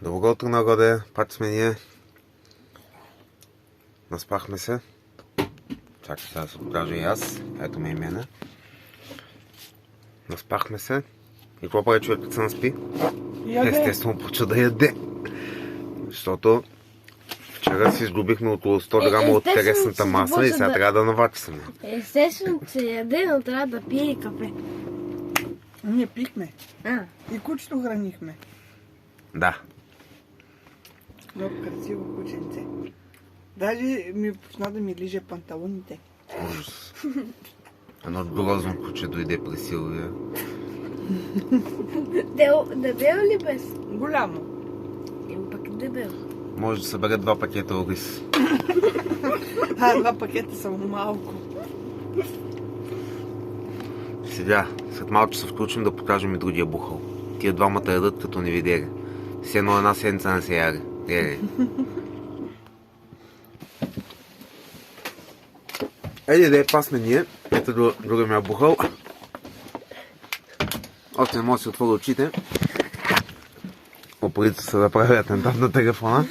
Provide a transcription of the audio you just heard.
Добро утро, народе. Пак сме ние. Наспахме се. Чакай сега да се покажа и аз. Ето ме и мене. Наспахме се. И какво прави човек, като се наспи? Естествено почва да яде. Защото вчера си изгубихме около 100 грама от телесната маса и сега трябва да наваксаме. Естествено, че яде, но трябва да пие и кафе. Ние пихме. А, И кучето хранихме. Да. Много красиво кученце. Даже ми почна да ми лиже панталоните. Ужас. Едно грозно куче дойде при Силвия. дебел ли без? Голямо. Им пък дебел. Може да събере 2 пакета ориз. А, 2 пакета са малко. Сега, след малко ще се включим да покажем и другия бухал. Тия двамата ядат като невидери. Все едно една седмица не се яри. Еди да е пасме ние. Ето другия ми бухал. Още не може да си отворя очите. Опорите се да прави атентат на телефона.